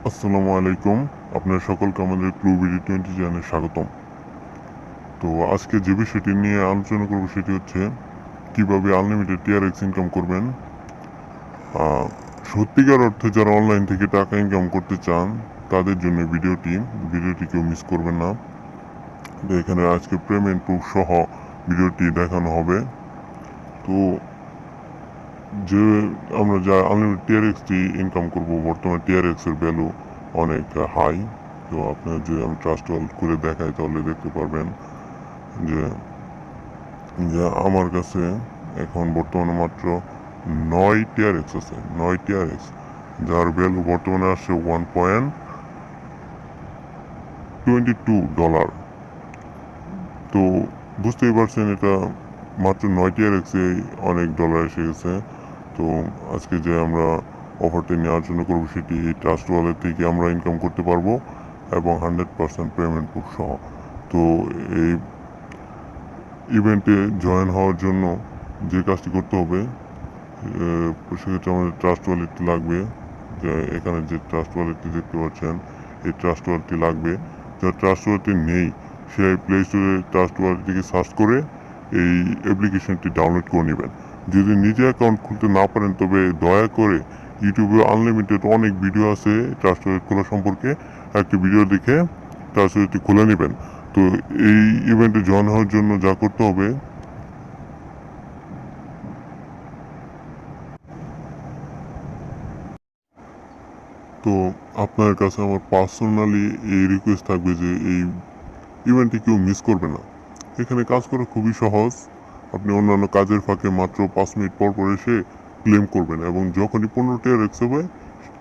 আসসালামু আলাইকুম। আপনার সকলকে আমাদের ক্লুবিডি 20 চ্যানেলে স্বাগতম। তো আজকে যে বিষয়টি নিয়ে আলোচনা করব সেটি হচ্ছে কিভাবে আনলিমিটেড টিআরএক্স ইনকাম করবেন। সত্যিকার অর্থে যারা অনলাইন থেকে টাকা ইনকাম করতে চান তাদের জন্য ভিডিওটি কেউ মিস করবেন না। তো এখানে আজকে পেমেন্ট প্রুফ সহ ভিডিওটি দেখানো হবে। তো যে আমরা যা আনলিমিটেড টিআরএক্সটি ইনকাম করব, বর্তমানে টিআরএক্স এর ভ্যালু অনেক হাই। তো আপনার যদি আমি ট্রাস্ট ওয়ালেট করে দেখাই তাহলে দেখতে পারবেন যে যে আমার কাছে এখন বর্তমানে মাত্র 9 টিআরএক্স আছে, 9 টিআরএক্স, যার ভ্যালু বর্তমানে আসছে $1.22। তো বুঝতেই পারছেন এটা মাত্র 9 টিআরএক্সে অনেক ডলার এসে গেছে। তো আজকে যে আমরা অফারটি নেওয়ার জন্য করবো সেটি এই ট্রাস্ট ওয়ালেট থেকে আমরা ইনকাম করতে পারবো এবং 100% পেমেন্ট প্রুফ সহ। তো এই ইভেন্টে জয়েন হওয়ার জন্য যে কাজটি করতে হবে সেক্ষেত্রে আমাদের ট্রাস্ট ওয়ালেটটি লাগবে। যে এখানে যে ট্রাস্ট ওয়ালেটটি দেখতে পাচ্ছেন এই ট্রাস্ট ওয়ালেটটি লাগবে। যার ট্রাস্ট ওয়ালেটটি নেই সে প্লে স্টোরে ট্রাস্ট ওয়ালেটটিকে সার্চ করে এই অ্যাপ্লিকেশনটি ডাউনলোড করে নেবেন। যদি নিজে অ্যাকাউন্ট খুলতে না পারেন তবে দয়া করে ইউটিউবে আনলিমিটেড অনেক ভিডিও আছে ট্রাস্ট ওয়ালেট খোলা সম্পর্কে, একটি ভিডিও দেখে ট্রাস্ট ওয়ালেটটি খুলে নেবেন। তো এই ইভেন্টে জয়েন হওয়ার জন্য যা করতে হবে, তো আপনার কাছে আমার পার্সোনালি এই রিকোয়েস্ট থাকবে যে এই ইভেন্টটি কেউ মিস করবে না। এখানে কাজ করা খুবই সহজ। আপনি অন্যান্য কাজের ফাঁকে মাত্র 5 মিনিট পর পর এসে ক্লেম করবেন এবং যখনই 15টা রেক্স হবে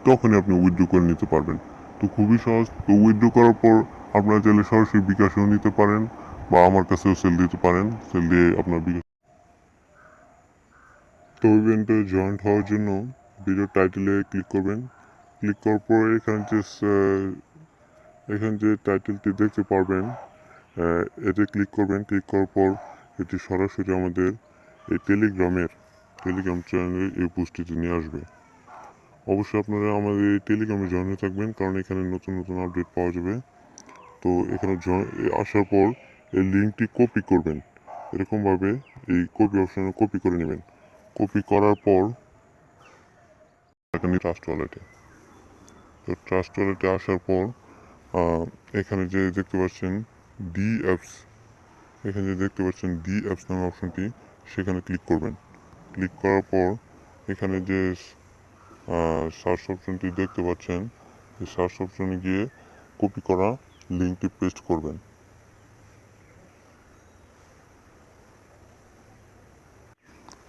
তখনই আপনি উইথড্র করে নিতে পারবেন। তো খুবই সহজ। তো উইথড্র করার পর আপনারা চাইলে সরাসরি বিকাশেও নিতে পারেন বা আমার কাছেও সেল দিতে পারেন, সেল দিয়ে আপনার বিকাশ। তো ইভেন্টে জয়েন্ট হওয়ার জন্য ভিডিও টাইটেলে ক্লিক করবেন। ক্লিক করার পর এখানে যে টাইটেলটি দেখতে পারবেন এতে ক্লিক করবেন। ক্লিক করার পর এটি সরাসরি আমাদের এই টেলিগ্রাম চ্যানেলের এই পোস্টটিতে নিয়ে আসবে। অবশ্যই আপনারা আমাদের এই টেলিগ্রামে জয়েন হয়ে থাকবেন, কারণ এখানে নতুন নতুন আপডেট পাওয়া যাবে। তো এখানে আসার পর এই লিঙ্কটি কপি করবেন। এরকমভাবে এই কপি অপশনে কপি করে নেবেন। কপি করার পর এখানে ট্রাস্ট ওয়ালেটে, তো ট্রাস্ট ওয়ালেটে আসার পর এখানে যে দেখতে পাচ্ছেন ডি অ্যাপস, এখানে যে দেখতে পাচ্ছেন ডি অ্যাপস নামে অপশনটি, সেখানে ক্লিক করবেন। ক্লিক করার পর এখানে যে সার্চ অপশনটি দেখতে পাচ্ছেন এই সার্চ অপশনে গিয়ে কপি করা লিঙ্কটি পেস্ট করবেন।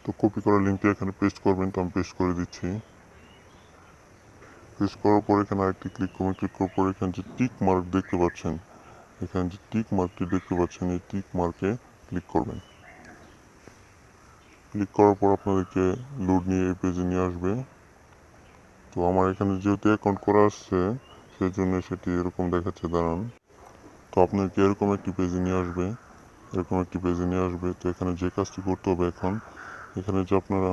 তো কপি করা লিঙ্কটি এখানে পেস্ট করবেন। তো আমি পেস্ট করে দিচ্ছি। পেস্ট করার পর এখানে আরেকটি ক্লিক করবেন। ক্লিক করার পর এখানে যে টিক মার্ক দেখতে পাচ্ছেন, এখানে যে টিক মার্কটি দেখতে পাচ্ছেন এই টিক মার্কে ক্লিক করবেন। ক্লিক করার পর আপনাদেরকে লোড নিয়ে এই পেজে নিয়ে আসবে। তো আমার এখানে যেহেতু অ্যাকাউন্ট করা আসছে সেই জন্য সেটি এরকম দেখাচ্ছে, দাঁড়ান। তো আপনাকে এরকম একটি পেজে নিয়ে আসবে, এরকম একটি পেজে নিয়ে আসবে। তো এখানে যে কাজটি করতে হবে এখন, এখানে যে আপনারা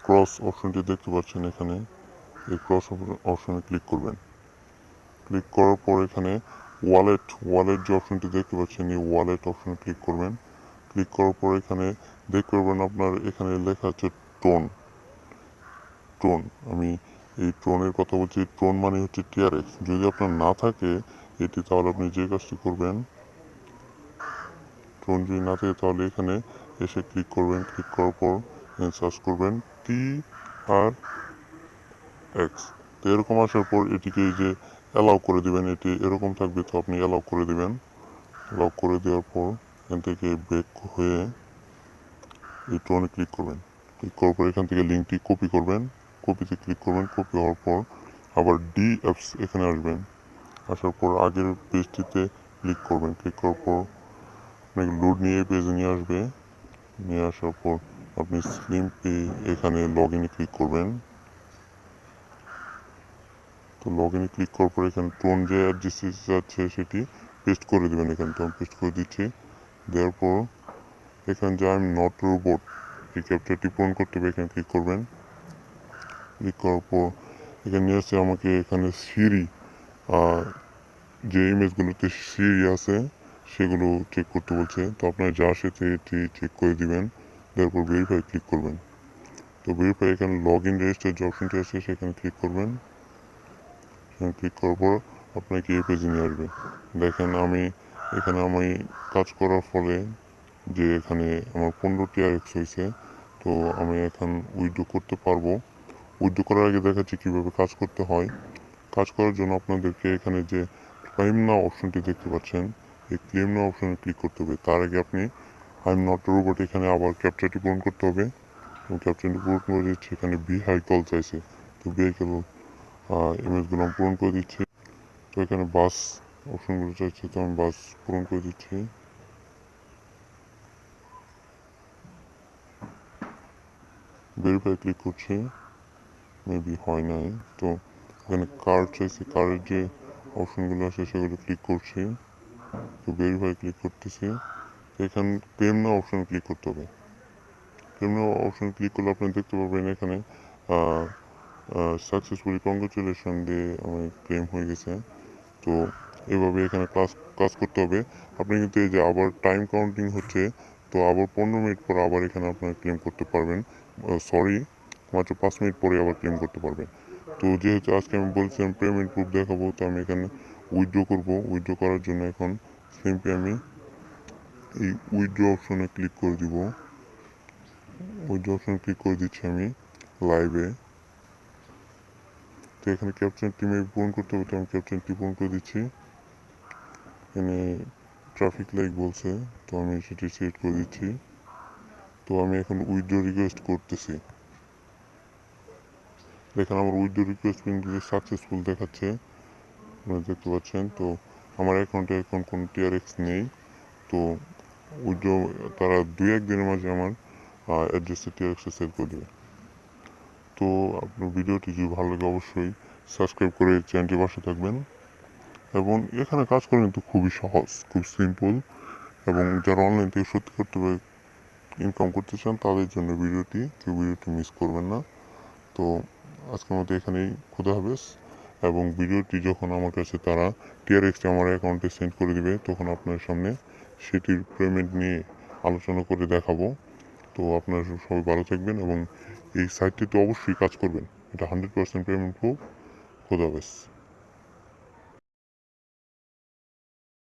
ক্রস অপশনটি দেখতে পাচ্ছেন, এখানে এই ক্রস অপশনে ক্লিক করবেন। ক্লিক করার পর এখানে ওয়ালেট যে অপশনটি দেখতে পাচ্ছেন এই ওয়ালেট অপশনে ক্লিক করবেন। ক্লিক করার পর এখানে দেখতে পারবেন আপনার এখানে লেখা আছে টোন। টোন, আমি এই টোনের কথা বলছি। টোন মানে হচ্ছে টিআরএক্স। যদি আপনার না থাকে এটি, তাহলে আপনি যে কাজটি করবেন, টোন যদি না থাকে তাহলে এখানে এসে ক্লিক করবেন। ক্লিক করার পর সার্চ করবেন TRX। তো এরকম আসার পর এটিকে যে অ্যালাউ করে দিবেন, এটি এরকম থাকবে। তো আপনি অ্যালাউ করে দিবেন। অ্যালাউ করে দেওয়ার পর এখান থেকে ব্যাক হয়ে এই টোনে ক্লিক করবেন। ক্লিক করার পর এখান থেকে লিঙ্কটি কপি করবেন। কপিতে ক্লিক করবেন। কপি হওয়ার পর আবার ডি অ্যাপস এখানে আসবেন। আসার পর আগের পেজটিতে ক্লিক করবেন। ক্লিক করার পর আপনাকে লোড নিয়ে পেজে নিয়ে আসবে। নিয়ে আসার পর আপনি স্লিম পে এখানে লগ ইনে ক্লিক করবেন। তো লগ ইনে ক্লিক করার পর এখানে টোন যে অ্যাড্রেস আছে সেটি পেস্ট করে দেবেন। এখানে তো আমি পেস্ট করে দিচ্ছি। দেওয়ার পর এখানে যে আই এম নট রোবট এই ক্যাপচারটি পূরণ করতে হবে, এখানে ক্লিক করবেন। ক্লিক করার পর এখানে নিয়ে আসছে আমাকে এখানে সিরি যে ইমেজগুলোতে সিরি আছে সেগুলো চেক করতে বলছে। তো আপনার যা সাথে এটি চেক করে দিবেন, তারপর ভেরিফাই ক্লিক করবেন। তো ভেরিফাই এখানে লগ ইন রেজিস্টার যে অপশনটি আছে সেখানে ক্লিক করবেন। সেখানে ক্লিক করার পর আপনাকে এই পেজে নিয়ে আসবে। দেখেন এখানে আমি কাজ করার ফলে যে এখানে আমার 15 TRX হয়েছে। তো আমি এখন উইথড্র করতে পারবো। উইথড্র করার আগে দেখাচ্ছি কীভাবে কাজ করতে হয়। কাজ করার জন্য আপনাদেরকে এখানে যে ক্লেম নাও অপশনটি দেখতে পাচ্ছেন, এই ক্লেম নাও অপশনে ক্লিক করতে হবে। তার আগে আপনি আই এম নট রোবট এখানে আবার ক্যাপচারটি পূরণ করতে হবে। এবং ক্যাপচারটি পূরণ করে দিচ্ছি। এখানে ভেহিকল চাইছে, তো ভেহিকল ইমেজগুলো আমি পূরণ করে দিচ্ছি। তো এখানে বাস অপশনগুলো চাইছে, তো আমি বাস পূরণ করে দিচ্ছি। ভেরিফাই ক্লিক করছি, মেবি হয় নাই। তো এখানে কার্ড চাইছে, কার্ডের যে অপশনগুলো আছে সেগুলো ক্লিক করছি। তো ভেরিফাই ক্লিক করতেছি। এখানে ক্লেম নাও অপশন ক্লিক করতে হবে। ক্লেম নাও অপশন ক্লিক করলে আপনি দেখতে পাবেন এখানে সাকসেসফুলি কংগ্রেচুলেশন দিয়ে আমার ক্লেম হয়ে গেছে। তো এভাবে এখানে কাজ করতে হবে। আপনি কিন্তু এই যে আবার টাইম কাউন্টিং হচ্ছে, তো আবার 15 মিনিট পর আবার এখানে আপনার ক্লেম করতে পারবেন। সরি, মাত্র 5 মিনিট পরে আবার ক্লেম করতে পারবেন। তো যেহেতু আজকে আমি বলছিলাম পেমেন্ট প্রুফ দেখাবো, তো আমি এখানে উইথড্র করব। উইথড্র করার জন্য এখন সিম্পলি আমি এই উইথড্র অপশনে ক্লিক করে দিব। উইথড্র অপশনে ক্লিক করে দিচ্ছি আমি লাইভে। তো এখানে ক্যাপশনটি মেবি পূরণ করতে হবে, তো আমি ক্যাপশনটি পূরণ করে দিচ্ছি। এখানে ট্রাফিক লাইট বলছে, তো আমি সেটি সেট করে দিচ্ছি। তো আমি এখন উইথড্র রিকোয়েস্ট করতেছি। দেখেন আমার উইথড্র রিকোয়েস্ট কিন্তু সাকসেসফুল দেখাচ্ছে, আপনারা দেখতে পাচ্ছেন। তো আমার অ্যাকাউন্টে এখন কোনো TRX নেই। তো উইথড্র তারা 2-1 দিনের মাঝে আমার অ্যাড্রেসে TRXে সেল করে দেবে। তো আপনার ভিডিওটি যদি ভালো লাগে অবশ্যই সাবস্ক্রাইব করে চ্যানেলটির পাশে থাকবেন। এবং এখানে কাজ করা কিন্তু খুবই সহজ, খুব সিম্পল। এবং যারা অনলাইন থেকে সত্যি করতে ইনকাম করতে চান তাদের জন্য ভিডিওটি মিস করবেন না। তো আজকের মতো এখানেই খুদা হাফেজ। এবং ভিডিওটি যখন আমার কাছে তারা TRXটি আমার অ্যাকাউন্টে সেন্ড করে দিবে, তখন আপনার সামনে সেটির পেমেন্ট নিয়ে আলোচনা করে দেখাবো। তো আপনারা সবাই ভালো থাকবেন এবং এই সাইটটিতে অবশ্যই কাজ করবেন। এটা 100% পেমেন্ট প্রুফ। খুদা হাফেজ।